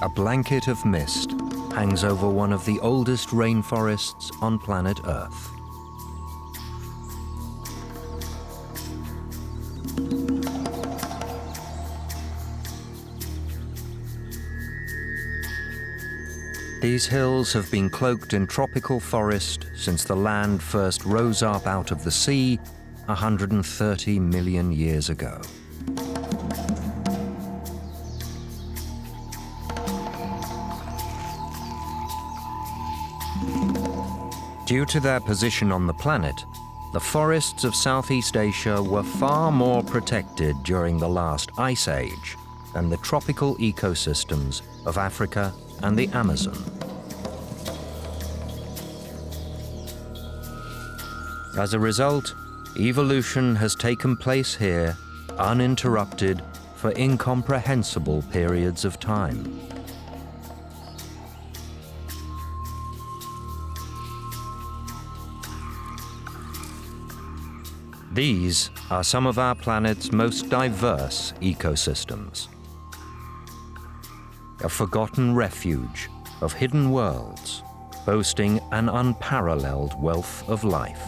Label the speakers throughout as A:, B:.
A: A blanket of mist hangs over one of the oldest rainforests on planet Earth. These hills have been cloaked in tropical forest since the land first rose up out of the sea 130 million years ago. Due to their position on the planet, the forests of Southeast Asia were far more protected during the last ice age than the tropical ecosystems of Africa and the Amazon. As a result, evolution has taken place here, uninterrupted, for incomprehensible periods of time. These are some of our planet's most diverse ecosystems. A forgotten refuge of hidden worlds, boasting an unparalleled wealth of life.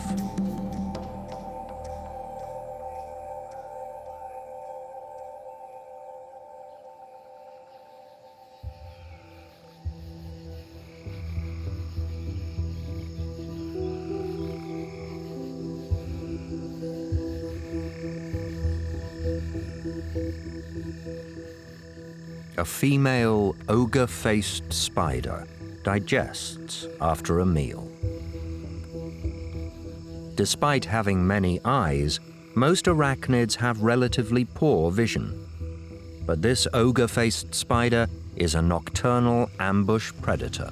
A: A female ogre-faced spider digests after a meal. Despite having many eyes, most arachnids have relatively poor vision. But this ogre-faced spider is a nocturnal ambush predator.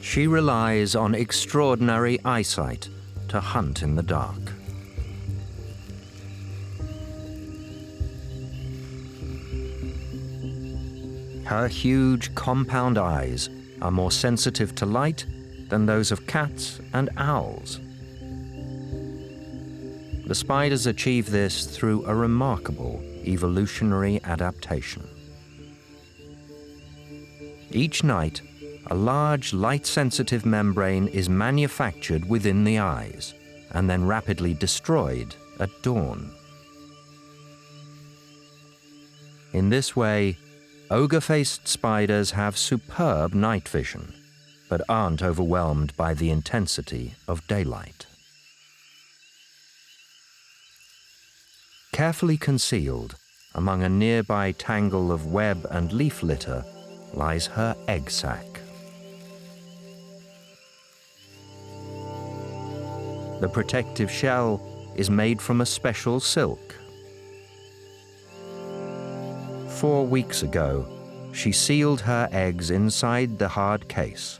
A: She relies on extraordinary eyesight to hunt in the dark. Her huge compound eyes are more sensitive to light than those of cats and owls. The spiders achieve this through a remarkable evolutionary adaptation. Each night, a large light-sensitive membrane is manufactured within the eyes and then rapidly destroyed at dawn. In this way, ogre-faced spiders have superb night vision, but aren't overwhelmed by the intensity of daylight. Carefully concealed among a nearby tangle of web and leaf litter lies her egg sac. The protective shell is made from a special silk. 4 weeks ago, she sealed her eggs inside the hard case.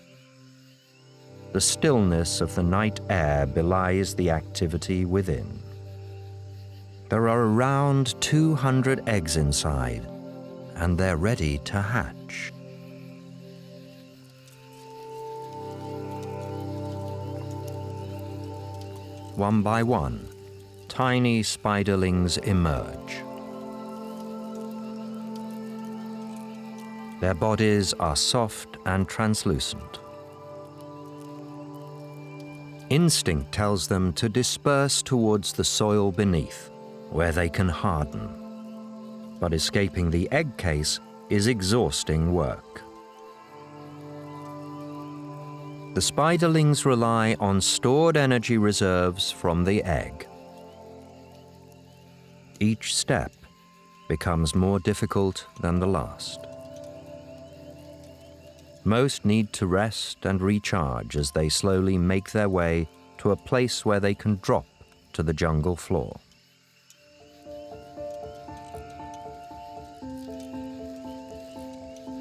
A: The stillness of the night air belies the activity within. There are around 200 eggs inside, and they're ready to hatch. One by one, tiny spiderlings emerge. Their bodies are soft and translucent. Instinct tells them to disperse towards the soil beneath, where they can harden. But escaping the egg case is exhausting work. The spiderlings rely on stored energy reserves from the egg. Each step becomes more difficult than the last. Most need to rest and recharge as they slowly make their way to a place where they can drop to the jungle floor.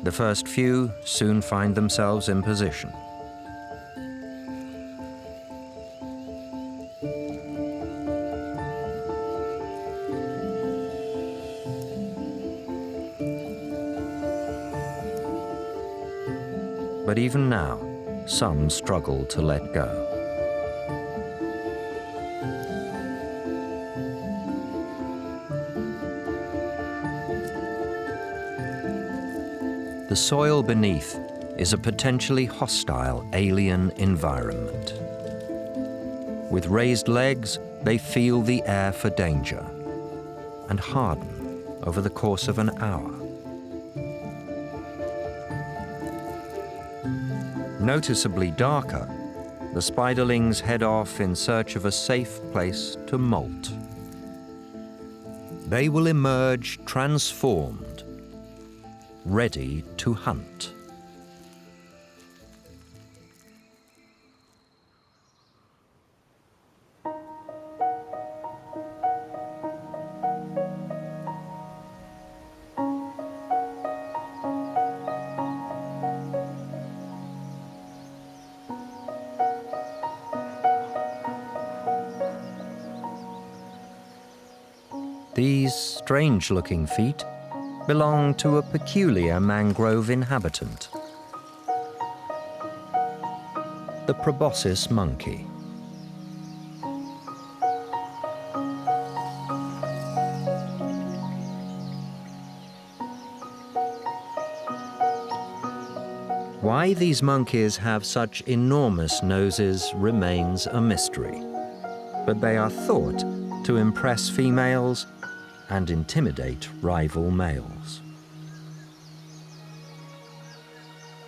A: The first few soon find themselves in position. But even now, some struggle to let go. The soil beneath is a potentially hostile alien environment. With raised legs, they feel the air for danger and harden over the course of an hour. Noticeably darker, the spiderlings head off in search of a safe place to molt. They will emerge transformed, ready to hunt. These strange-looking feet belong to a peculiar mangrove inhabitant, the Proboscis monkey. Why these monkeys have such enormous noses remains a mystery, but they are thought to impress females and intimidate rival males.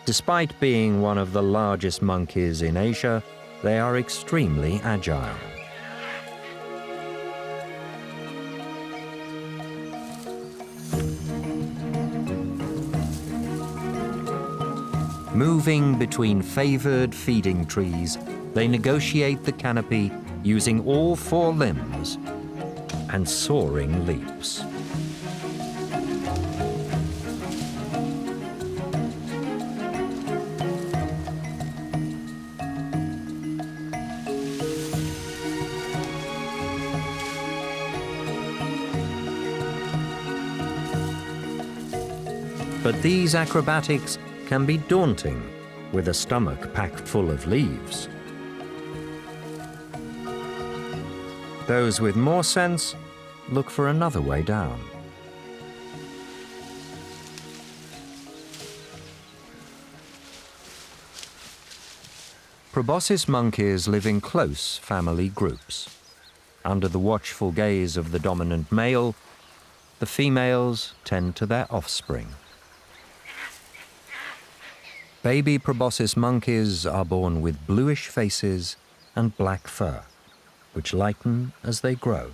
A: Despite being one of the largest monkeys in Asia, they are extremely agile. Moving between favored feeding trees, they negotiate the canopy using all four limbs and soaring leaps. But these acrobatics can be daunting with a stomach packed full of leaves. Those with more sense look for another way down. Proboscis monkeys live in close family groups. Under the watchful gaze of the dominant male, the females tend to their offspring. Baby Proboscis monkeys are born with bluish faces and black fur, which lighten as they grow.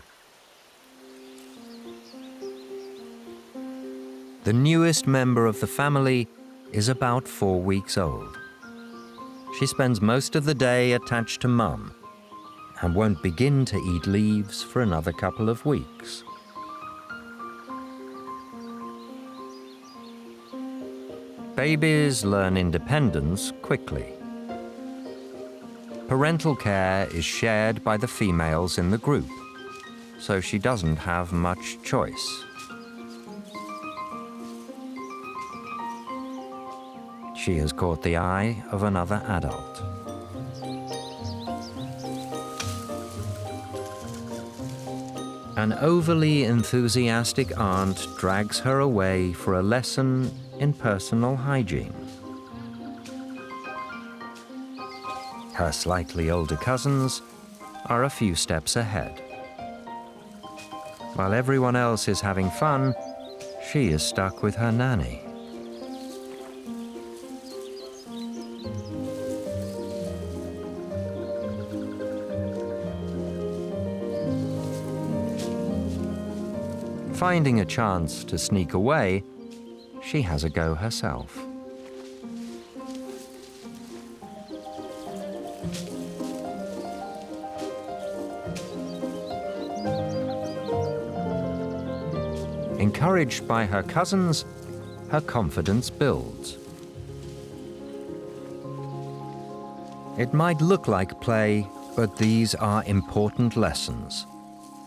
A: The newest member of the family is about 4 weeks old. She spends most of the day attached to Mum and won't begin to eat leaves for another couple of weeks. Babies learn independence quickly. Parental care is shared by the females in the group, so she doesn't have much choice. She has caught the eye of another adult. An overly enthusiastic aunt drags her away for a lesson in personal hygiene. Her slightly older cousins are a few steps ahead. While everyone else is having fun, she is stuck with her nanny. Finding a chance to sneak away, she has a go herself. Encouraged by her cousins, her confidence builds. It might look like play, but these are important lessons,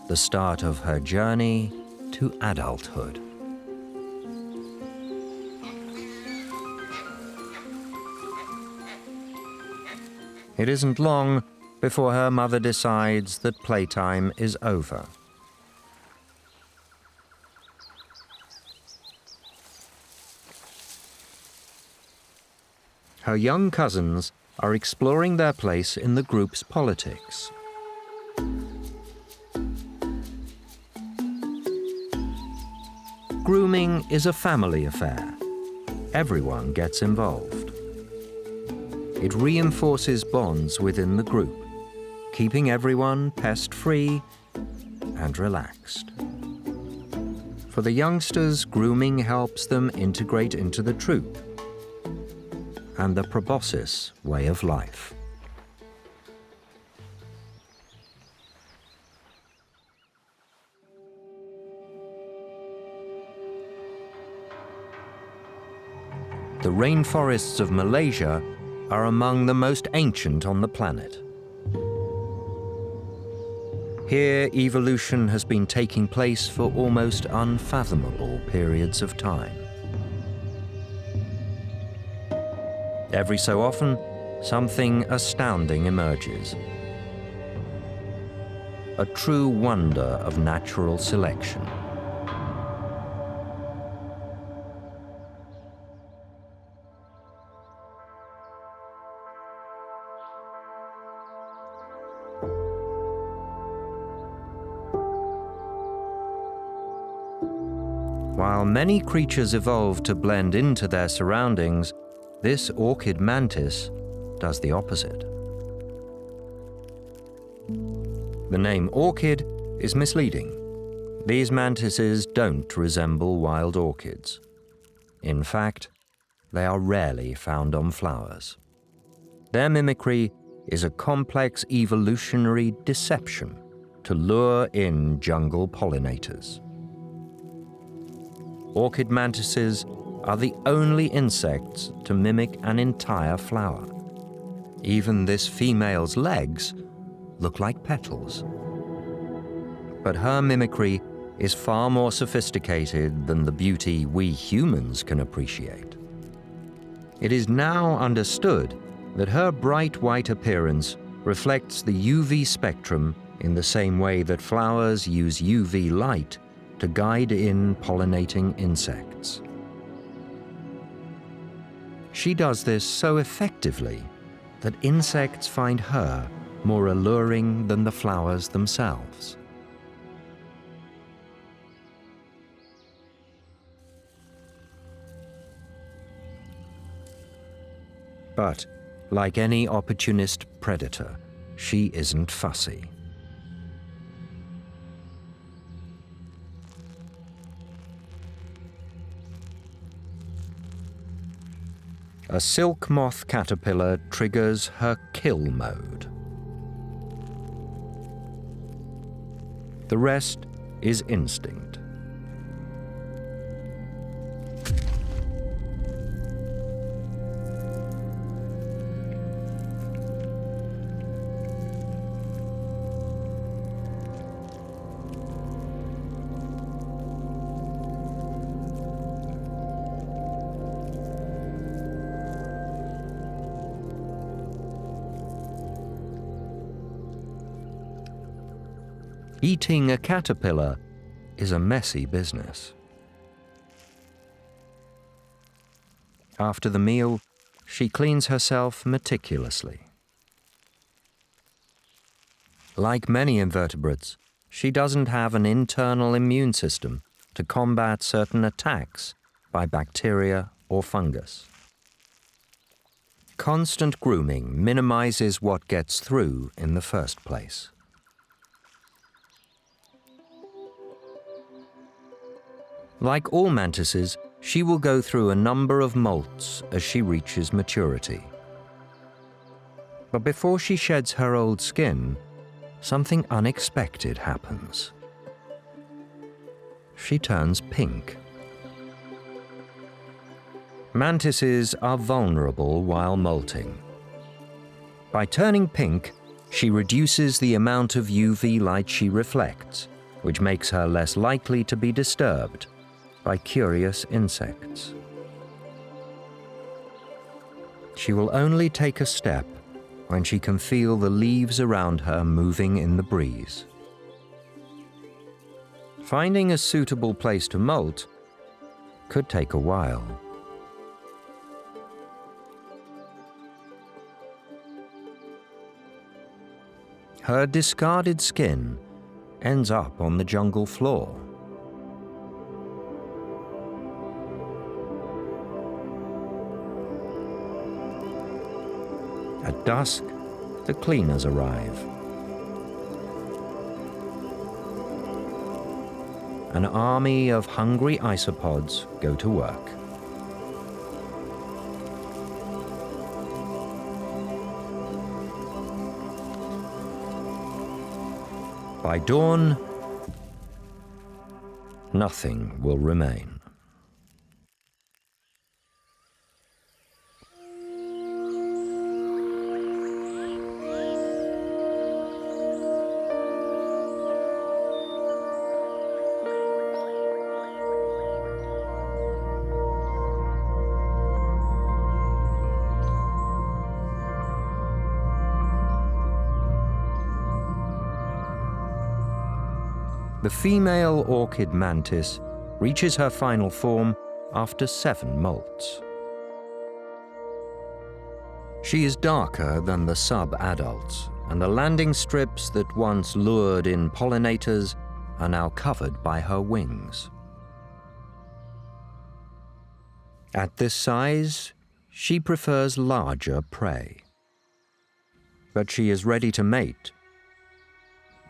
A: the start of her journey to adulthood. It isn't long before her mother decides that playtime is over. Her young cousins are exploring their place in the group's politics. Grooming is a family affair. Everyone gets involved. It reinforces bonds within the group, keeping everyone pest-free and relaxed. For the youngsters, grooming helps them integrate into the troop and the Proboscis way of life. The rainforests of Malaysia are among the most ancient on the planet. Here, evolution has been taking place for almost unfathomable periods of time. Every so often, something astounding emerges. A true wonder of natural selection. While many creatures evolve to blend into their surroundings, this orchid mantis does the opposite. The name orchid is misleading. These mantises don't resemble wild orchids. In fact, they are rarely found on flowers. Their mimicry is a complex evolutionary deception to lure in jungle pollinators. Orchid mantises are the only insects to mimic an entire flower. Even this female's legs look like petals. But her mimicry is far more sophisticated than the beauty we humans can appreciate. It is now understood that her bright white appearance reflects the UV spectrum in the same way that flowers use UV light to guide in pollinating insects. She does this so effectively that insects find her more alluring than the flowers themselves. But, like any opportunist predator, she isn't fussy. A silk moth caterpillar triggers her kill mode. The rest is instinct. Eating a caterpillar is a messy business. After the meal, she cleans herself meticulously. Like many invertebrates, she doesn't have an internal immune system to combat certain attacks by bacteria or fungus. Constant grooming minimizes what gets through in the first place. Like all mantises, she will go through a number of molts as she reaches maturity. But before she sheds her old skin, something unexpected happens. She turns pink. Mantises are vulnerable while molting. By turning pink, she reduces the amount of UV light she reflects, which makes her less likely to be disturbed by curious insects. She will only take a step when she can feel the leaves around her moving in the breeze. Finding a suitable place to molt could take a while. Her discarded skin ends up on the jungle floor. At dusk, the cleaners arrive. An army of hungry isopods go to work. By dawn, nothing will remain. The female orchid mantis reaches her final form after 7 molts. She is darker than the sub-adults, and the landing strips that once lured in pollinators are now covered by her wings. At this size, she prefers larger prey. But she is ready to mate,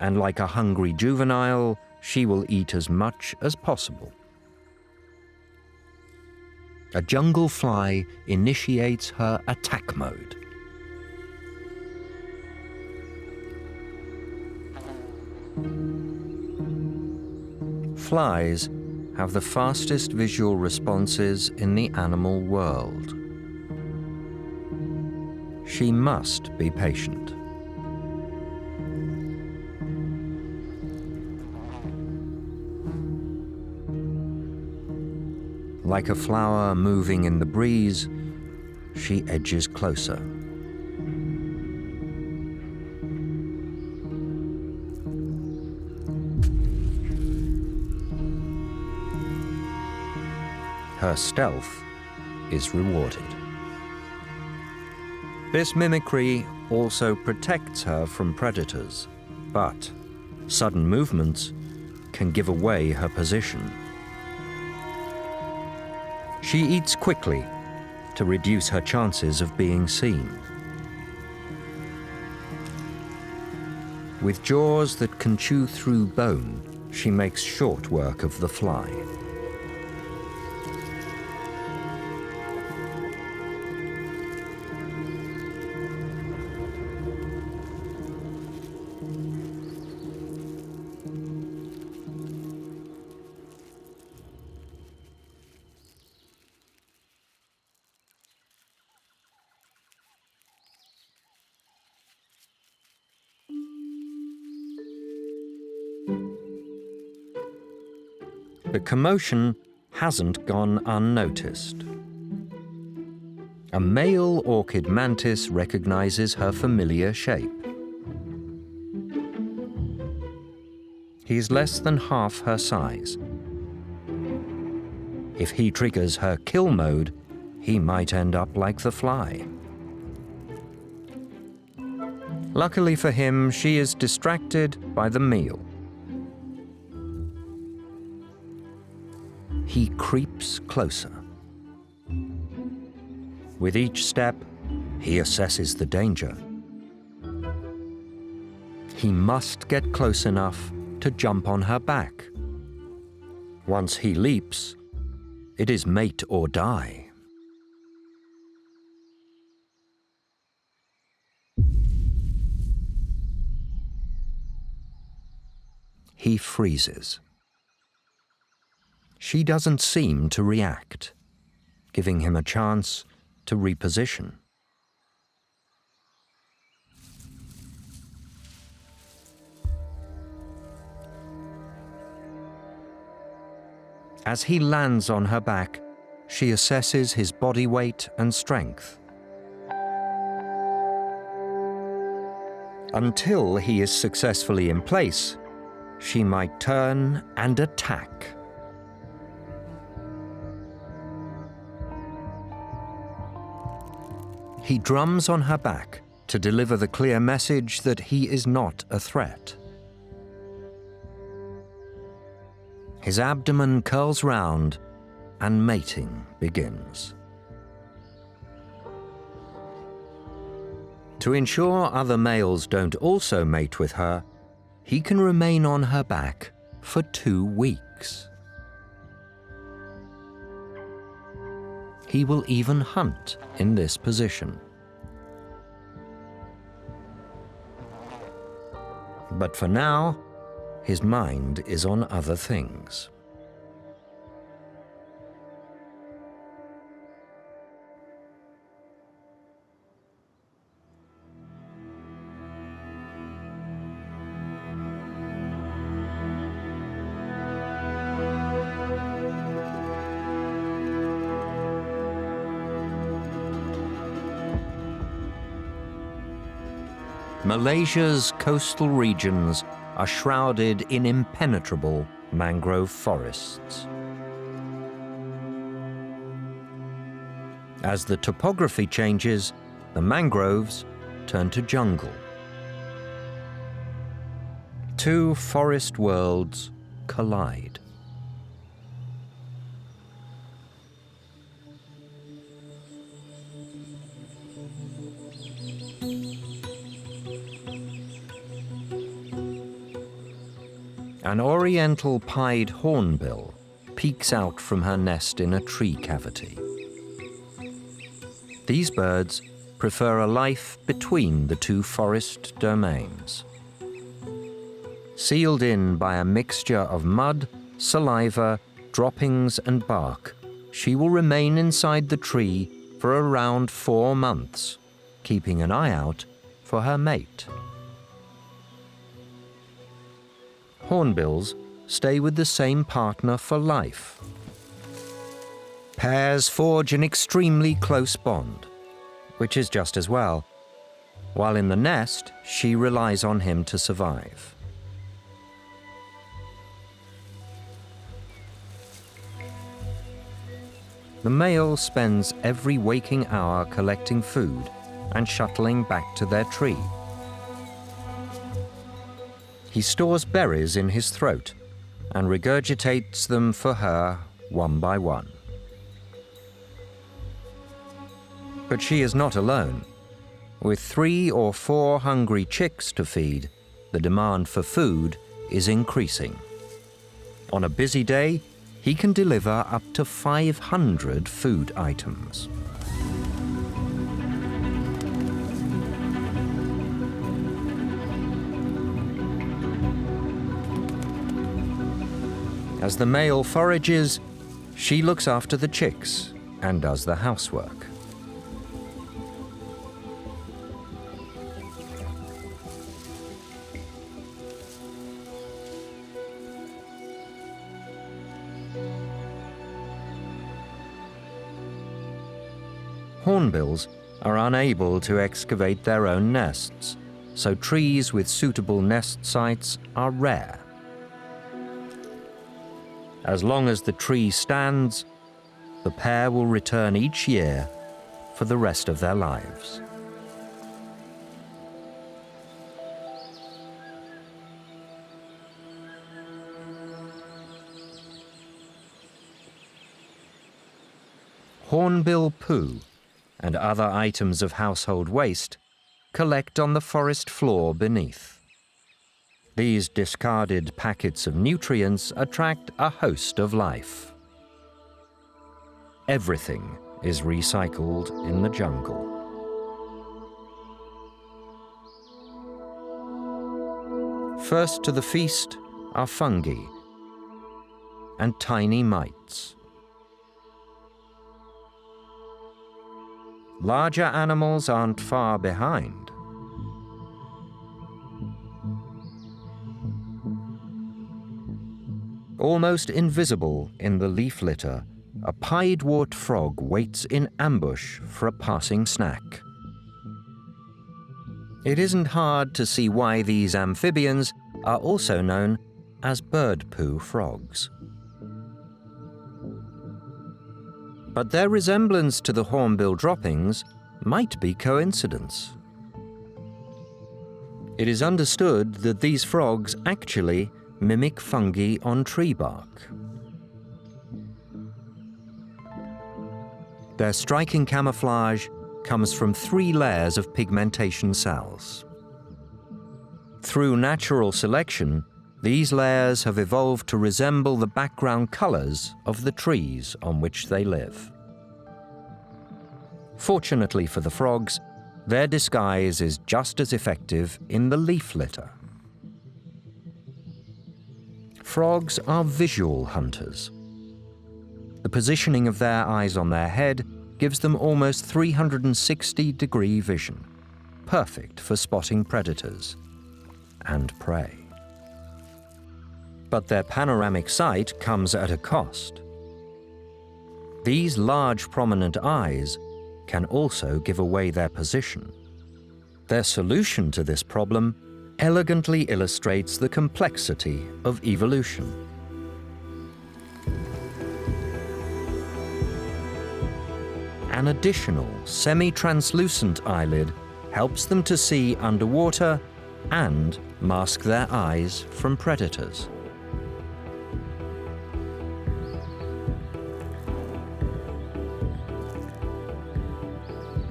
A: and like a hungry juvenile, she will eat as much as possible. A jungle fly initiates her attack mode. Flies have the fastest visual responses in the animal world. She must be patient. Like a flower moving in the breeze, she edges closer. Her stealth is rewarded. This mimicry also protects her from predators, but sudden movements can give away her position. She eats quickly to reduce her chances of being seen. With jaws that can chew through bone, she makes short work of the fly. The commotion hasn't gone unnoticed. A male orchid mantis recognizes her familiar shape. He is less than half her size. If he triggers her kill mode, he might end up like the fly. Luckily for him, she is distracted by the meal. He creeps closer. With each step, he assesses the danger. He must get close enough to jump on her back. Once he leaps, it is mate or die. He freezes. She doesn't seem to react, giving him a chance to reposition. As he lands on her back, she assesses his body weight and strength. Until he is successfully in place, she might turn and attack. He drums on her back to deliver the clear message that he is not a threat. His abdomen curls round and mating begins. To ensure other males don't also mate with her, he can remain on her back for 2 weeks. He will even hunt in this position. But for now, his mind is on other things. Malaysia's coastal regions are shrouded in impenetrable mangrove forests. As the topography changes, the mangroves turn to jungle. 2 forest worlds collide. An oriental pied hornbill peeks out from her nest in a tree cavity. These birds prefer a life between the 2 forest domains. Sealed in by a mixture of mud, saliva, droppings and bark, she will remain inside the tree for around 4 months, keeping an eye out for her mate. Hornbills stay with the same partner for life. Pairs forge an extremely close bond, which is just as well. While in the nest, she relies on him to survive. The male spends every waking hour collecting food and shuttling back to their tree. He stores berries in his throat and regurgitates them for her one by one. But she is not alone. With 3 or 4 hungry chicks to feed, the demand for food is increasing. On a busy day, he can deliver up to 500 food items. As the male forages, she looks after the chicks and does the housework. Hornbills are unable to excavate their own nests, so trees with suitable nest sites are rare. As long as the tree stands, the pair will return each year for the rest of their lives. Hornbill poo and other items of household waste collect on the forest floor beneath. These discarded packets of nutrients attract a host of life. Everything is recycled in the jungle. First to the feast are fungi and tiny mites. Larger animals aren't far behind. Almost invisible in the leaf litter, a piedwort frog waits in ambush for a passing snack. It isn't hard to see why these amphibians are also known as bird poo frogs. But their resemblance to the hornbill droppings might be coincidence. It is understood that these frogs actually mimic fungi on tree bark. Their striking camouflage comes from 3 layers of pigmentation cells. Through natural selection, these layers have evolved to resemble the background colors of the trees on which they live. Fortunately for the frogs, their disguise is just as effective in the leaf litter. Frogs are visual hunters. The positioning of their eyes on their head gives them almost 360-degree vision, perfect for spotting predators and prey. But their panoramic sight comes at a cost. These large prominent eyes can also give away their position. Their solution to this problem elegantly illustrates the complexity of evolution. An additional semi-translucent eyelid helps them to see underwater and mask their eyes from predators.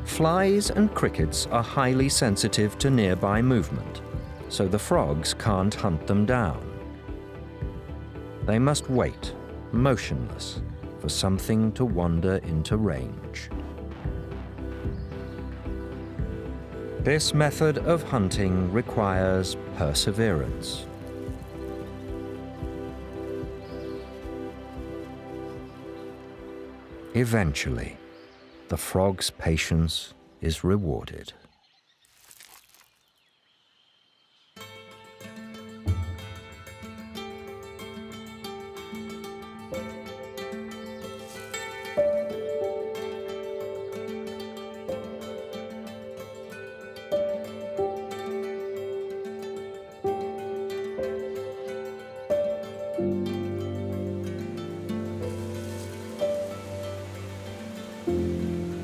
A: Flies and crickets are highly sensitive to nearby movement, so the frogs can't hunt them down. They must wait, motionless, for something to wander into range. This method of hunting requires perseverance. Eventually, the frog's patience is rewarded.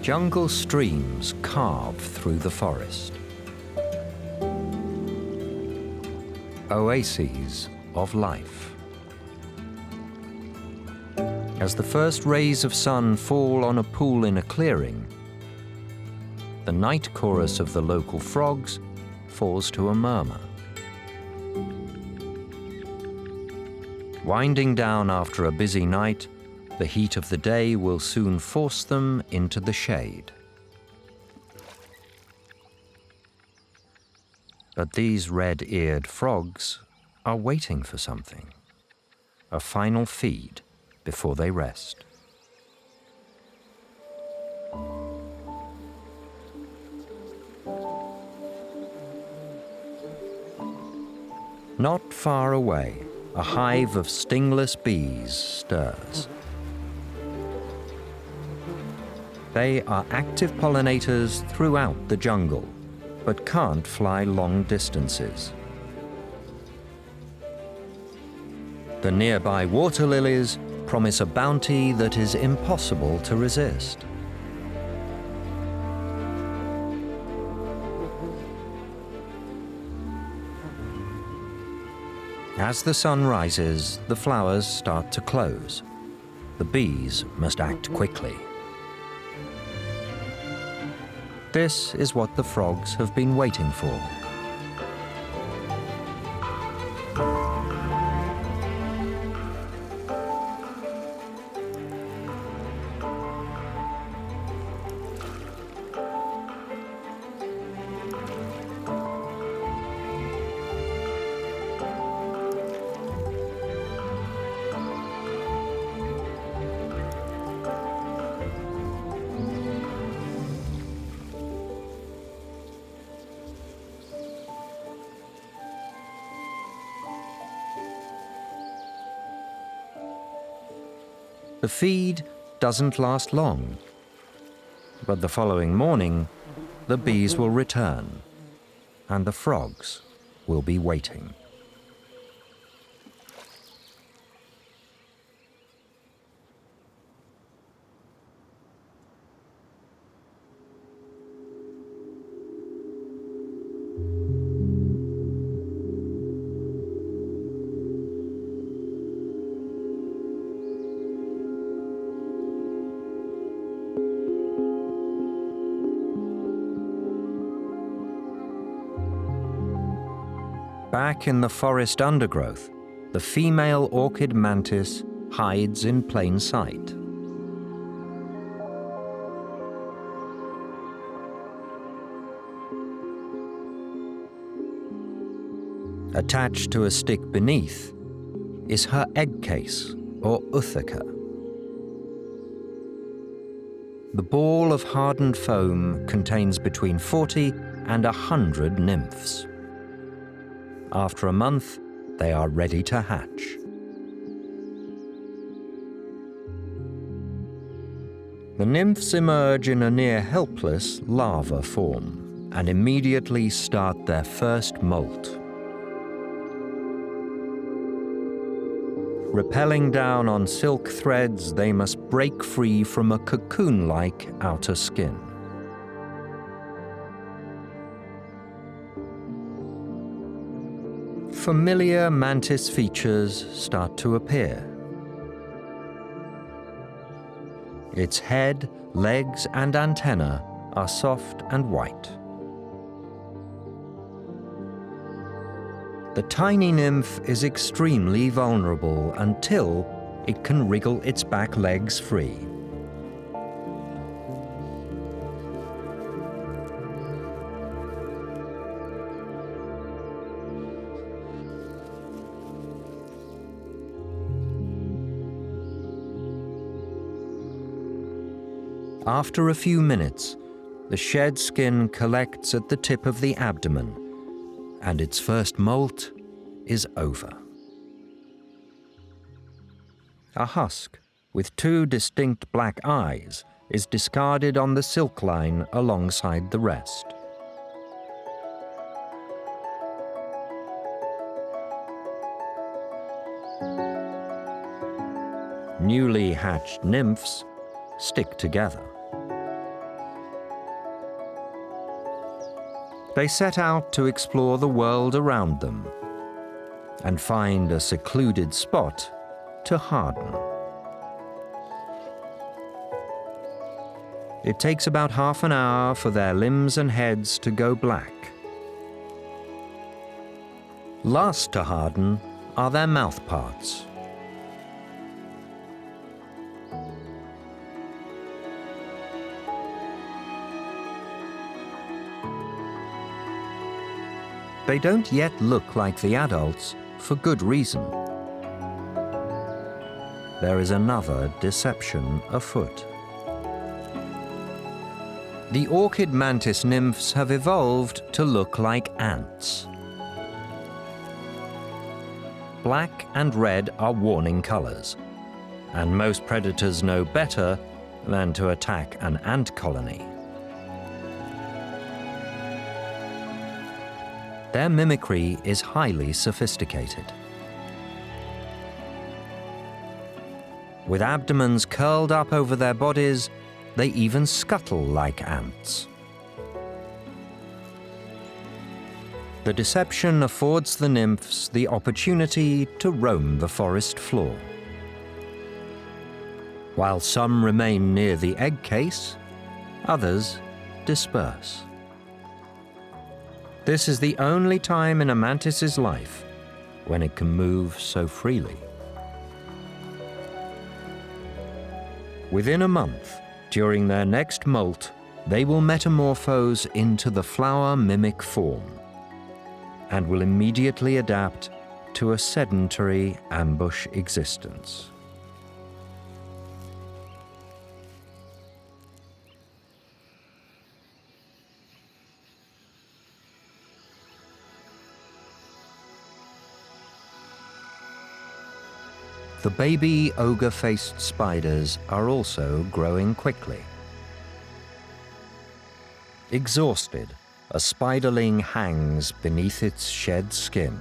A: Jungle streams carve through the forest. Oases of life. As the first rays of sun fall on a pool in a clearing, the night chorus of the local frogs falls to a murmur. Winding down after a busy night, the heat of the day will soon force them into the shade. But these red-eared frogs are waiting for something, a final feed before they rest. Not far away, a hive of stingless bees stirs. They are active pollinators throughout the jungle, but can't fly long distances. The nearby water lilies promise a bounty that is impossible to resist. As the sun rises, the flowers start to close. The bees must act quickly. This is what the frogs have been waiting for. The feed doesn't last long, but the following morning, the bees will return, and the frogs will be waiting. Back in the forest undergrowth, the female orchid mantis hides in plain sight. Attached to a stick beneath is her egg case, or uthica. The ball of hardened foam contains between 40 and 100 nymphs. After a month, they are ready to hatch. The nymphs emerge in a near-helpless larva form and immediately start their first molt. Rappelling down on silk threads, they must break free from a cocoon-like outer skin. Familiar mantis features start to appear. Its head, legs, and antennae are soft and white. The tiny nymph is extremely vulnerable until it can wriggle its back legs free. After a few minutes, the shed skin collects at the tip of the abdomen, and its first molt is over. A husk with 2 distinct black eyes is discarded on the silk line alongside the rest. Newly hatched nymphs stick together. They set out to explore the world around them and find a secluded spot to harden. It takes about half an hour for their limbs and heads to go black. Last to harden are their mouth parts. They don't yet look like the adults for good reason. There is another deception afoot. The orchid mantis nymphs have evolved to look like ants. Black and red are warning colors, and most predators know better than to attack an ant colony. Their mimicry is highly sophisticated. With abdomens curled up over their bodies, they even scuttle like ants. The deception affords the nymphs the opportunity to roam the forest floor. While some remain near the egg case, others disperse. This is the only time in a mantis's life when it can move so freely. Within a month, during their next molt, they will metamorphose into the flower mimic form and will immediately adapt to a sedentary ambush existence. The baby ogre-faced spiders are also growing quickly. Exhausted, a spiderling hangs beneath its shed skin.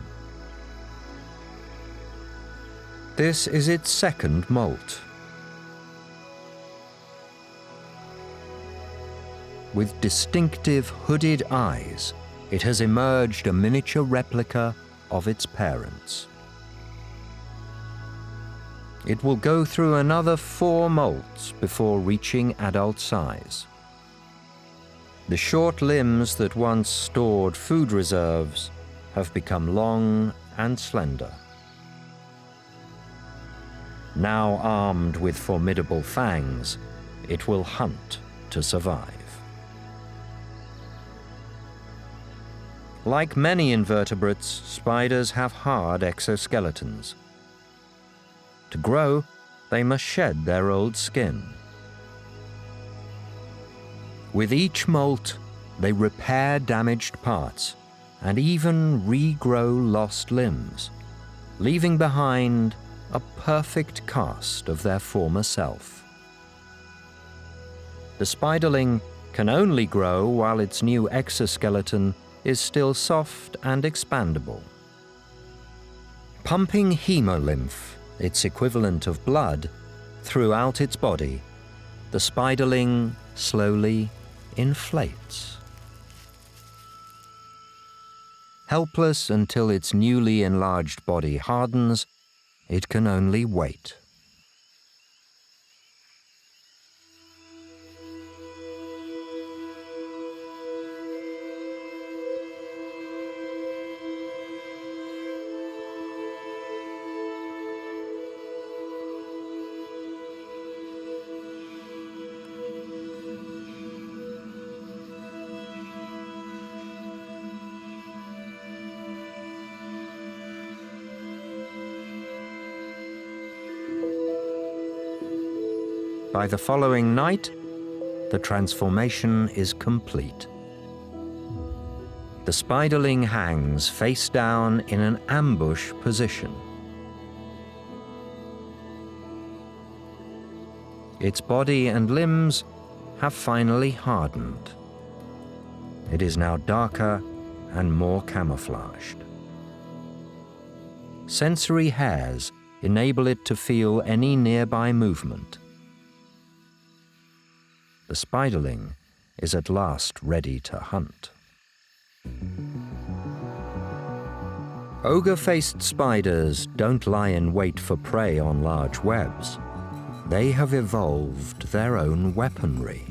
A: This is its second molt. With distinctive hooded eyes, it has emerged a miniature replica of its parents. It will go through another 4 molts before reaching adult size. The short limbs that once stored food reserves have become long and slender. Now armed with formidable fangs, it will hunt to survive. Like many invertebrates, spiders have hard exoskeletons. To grow, they must shed their old skin. With each molt, they repair damaged parts and even regrow lost limbs, leaving behind a perfect cast of their former self. The spiderling can only grow while its new exoskeleton is still soft and expandable. Pumping hemolymph, its equivalent of blood, throughout its body, the spiderling slowly inflates. Helpless until its newly enlarged body hardens, it can only wait. By the following night, the transformation is complete. The spiderling hangs face down in an ambush position. Its body and limbs have finally hardened. It is now darker and more camouflaged. Sensory hairs enable it to feel any nearby movement. The spiderling is at last ready to hunt. Ogre-faced spiders don't lie in wait for prey on large webs. They have evolved their own weaponry.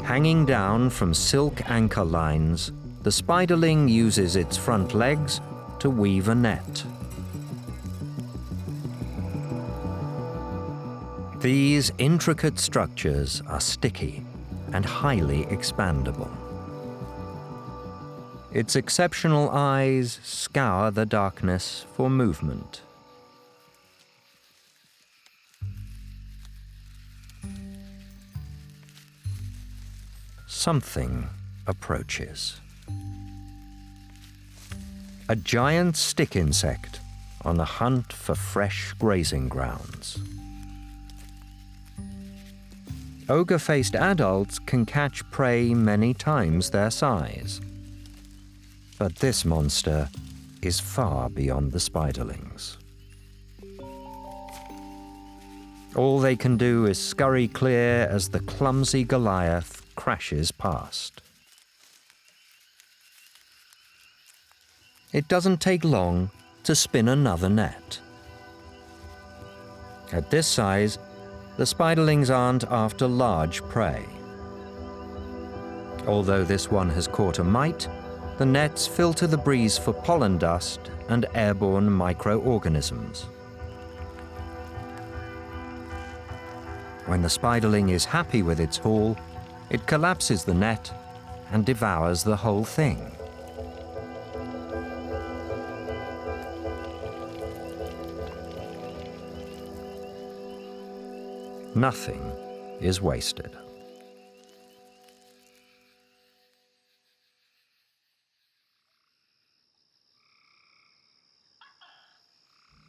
A: Hanging down from silk anchor lines, the spiderling uses its front legs to weave a net. These intricate structures are sticky and highly expandable. Its exceptional eyes scour the darkness for movement. Something approaches. A giant stick insect on a hunt for fresh grazing grounds. Ogre-faced adults can catch prey many times their size. But this monster is far beyond the spiderlings. All they can do is scurry clear as the clumsy Goliath crashes past. It doesn't take long to spin another net. At this size, the spiderlings aren't after large prey. Although this one has caught a mite, the nets filter the breeze for pollen dust and airborne microorganisms. When the spiderling is happy with its haul, it collapses the net and devours the whole thing. Nothing is wasted.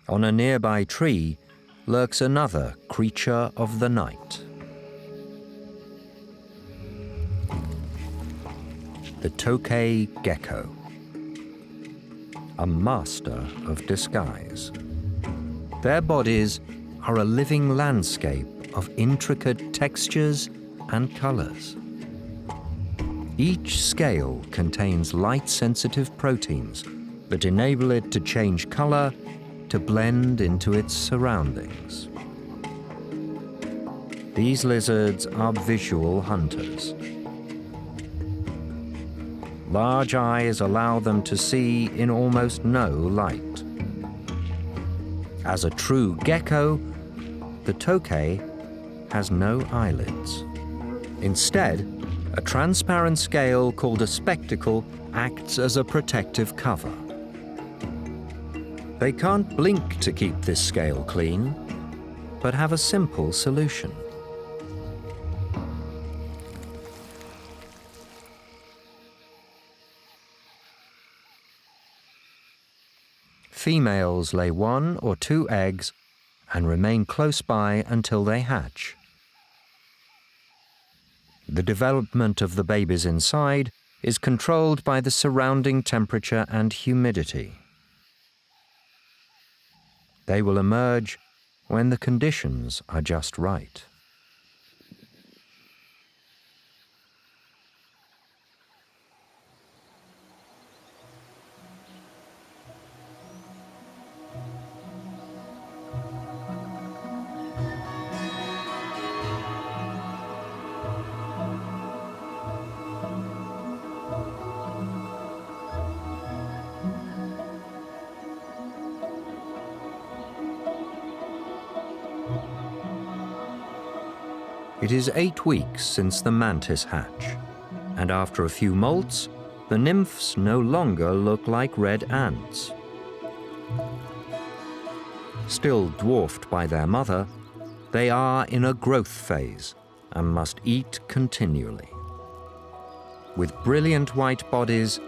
A: On a nearby tree lurks another creature of the night. The tokay gecko, a master of disguise. Their bodies are a living landscape of intricate textures and colors. Each scale contains light-sensitive proteins that enable it to change color to blend into its surroundings. These lizards are visual hunters. large eyes allow them to see in almost no light. As a true gecko, the tokay has no eyelids. Instead, a transparent scale called a spectacle acts as a protective cover. They can't blink to keep this scale clean, but have a simple solution. Females lay 1 or 2 eggs and remain close by until they hatch. The development of the babies inside is controlled by the surrounding temperature and humidity. They will emerge when the conditions are just right. It is 8 weeks since the mantis hatch, and after a few molts, the nymphs no longer look like red ants. Still dwarfed by their mother, they are in a growth phase and must eat continually. With brilliant white bodies,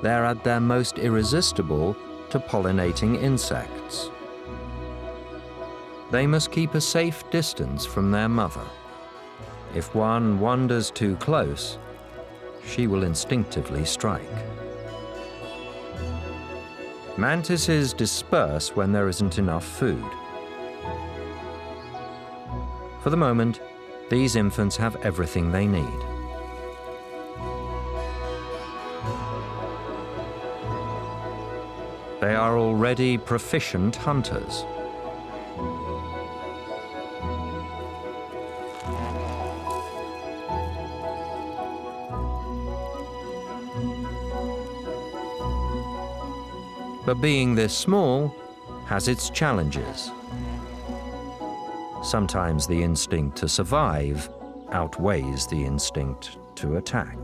A: they're at their most irresistible to pollinating insects. They must keep a safe distance from their mother. If one wanders too close, she will instinctively strike. Mantises disperse when there isn't enough food. For the moment, these infants have everything they need. They are already proficient hunters. But being this small has its challenges. Sometimes the instinct to survive outweighs the instinct to attack.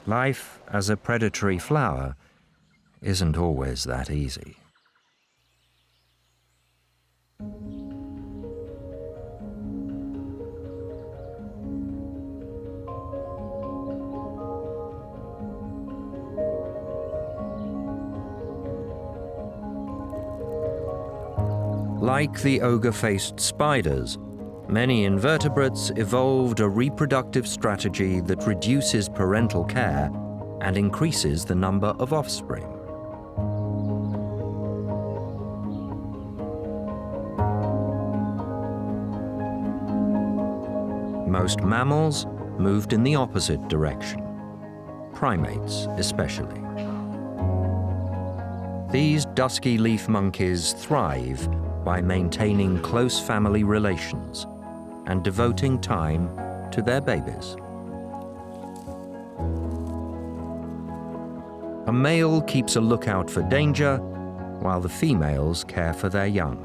A: Life as a predatory flower isn't always that easy. Like the ogre-faced spiders, many invertebrates evolved a reproductive strategy that reduces parental care and increases the number of offspring. Most mammals moved in the opposite direction, primates especially. These dusky leaf monkeys thrive by maintaining close family relations and devoting time to their babies. A male keeps a lookout for danger, while the females care for their young.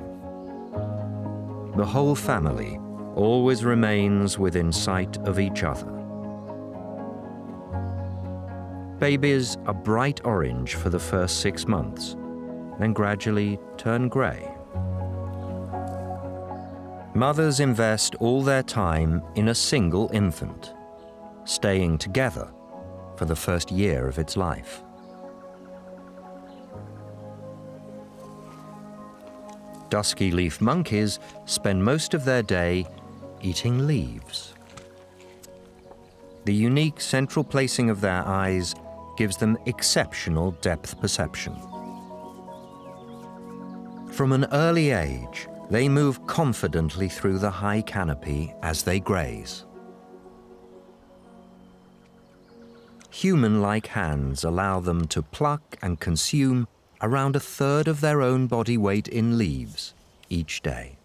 A: The whole family always remains within sight of each other. Babies are bright orange for the first 6 months, then gradually turn grey. Mothers invest all their time in a single infant, staying together for the first year of its life. Dusky leaf monkeys spend most of their day eating leaves. The unique central placing of their eyes gives them exceptional depth perception. From an early age, they move confidently through the high canopy as they graze. Human-like hands allow them to pluck and consume around 1/3 of their own body weight in leaves each day.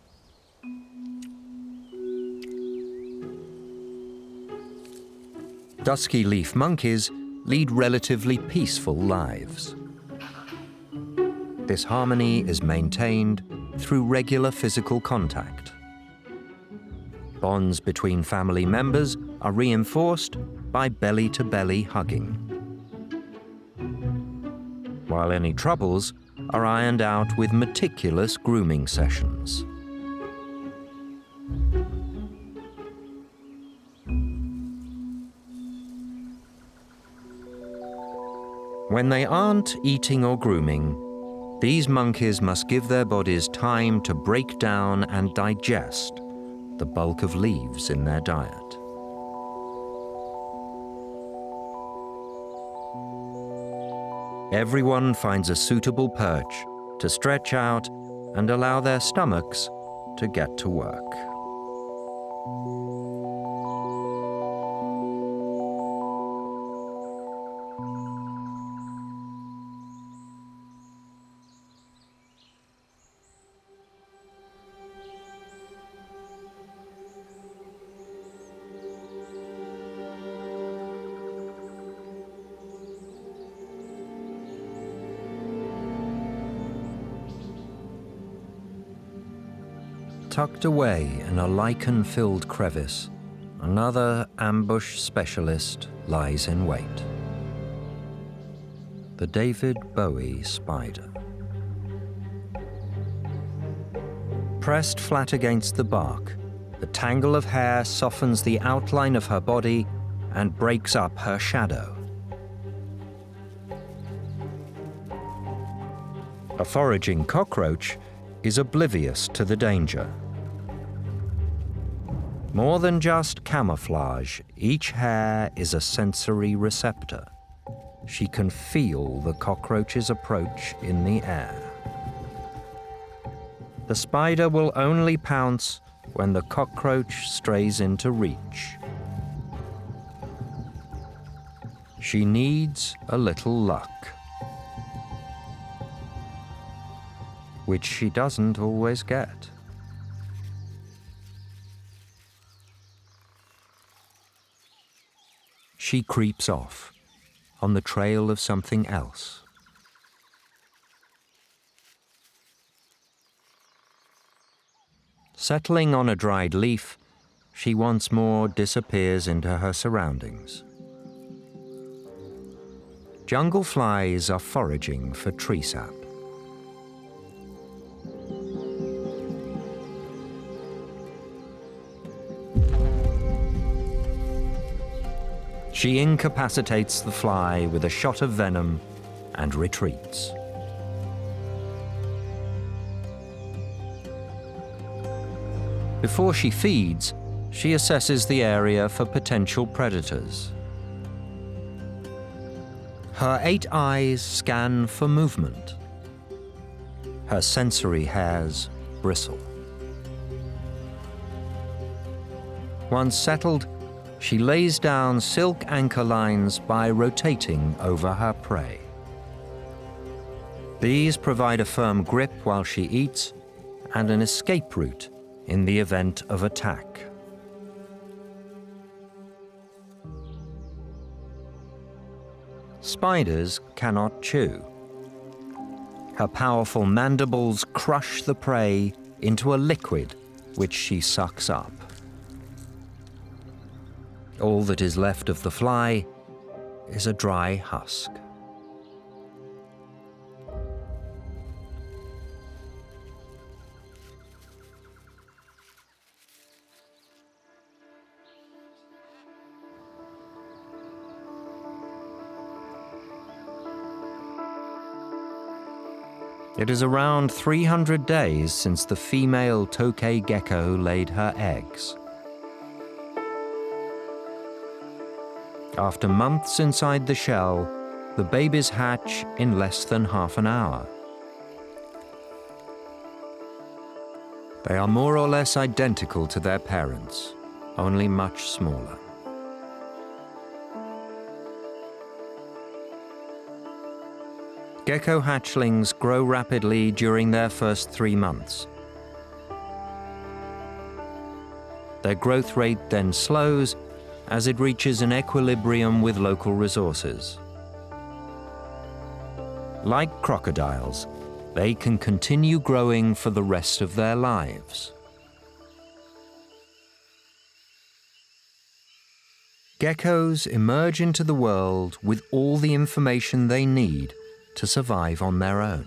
A: Dusky leaf monkeys lead relatively peaceful lives. This harmony is maintained through regular physical contact. Bonds between family members are reinforced by belly-to-belly hugging, while any troubles are ironed out with meticulous grooming sessions. When they aren't eating or grooming, these monkeys must give their bodies time to break down and digest the bulk of leaves in their diet. Everyone finds a suitable perch to stretch out and allow their stomachs to get to work. Tucked away in a lichen-filled crevice, another ambush specialist lies in wait. The David Bowie spider. Pressed flat against the bark, the tangle of hair softens the outline of her body and breaks up her shadow. A foraging cockroach is oblivious to the danger. More than just camouflage, each hair is a sensory receptor. She can feel the cockroach's approach in the air. The spider will only pounce when the cockroach strays into reach. She needs a little luck, which she doesn't always get. She creeps off, on the trail of something else. Settling on a dried leaf, she once more disappears into her surroundings. Jungle flies are foraging for tree sap. She incapacitates the fly with a shot of venom and retreats. Before she feeds, she assesses the area for potential predators. Her 8 eyes scan for movement. Her sensory hairs bristle. Once settled, she lays down silk anchor lines by rotating over her prey. These provide a firm grip while she eats and an escape route in the event of attack. Spiders cannot chew. Her powerful mandibles crush the prey into a liquid which she sucks up. All that is left of the fly is a dry husk. It is around 300 days since the female tokay gecko laid her eggs. After months inside the shell, the babies hatch in less than half an hour. They are more or less identical to their parents, only much smaller. Gecko hatchlings grow rapidly during their first 3 months. Their growth rate then slows as it reaches an equilibrium with local resources. Like crocodiles, they can continue growing for the rest of their lives. Geckos emerge into the world with all the information they need to survive on their own.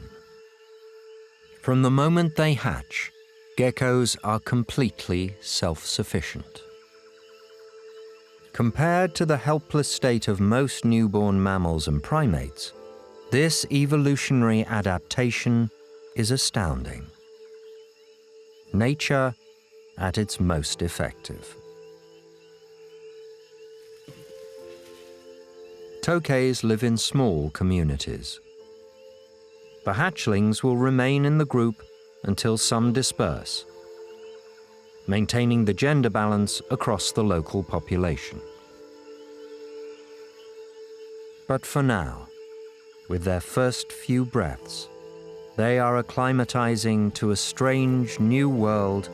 A: From the moment they hatch, geckos are completely self-sufficient. Compared to the helpless state of most newborn mammals and primates, this evolutionary adaptation is astounding. Nature at its most effective. Tokays live in small communities. The hatchlings will remain in the group until some disperse, maintaining the gender balance across the local population. But for now, with their first few breaths, they are acclimatizing to a strange new world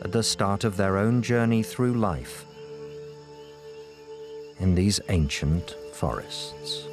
A: at the start of their own journey through life in these ancient forests.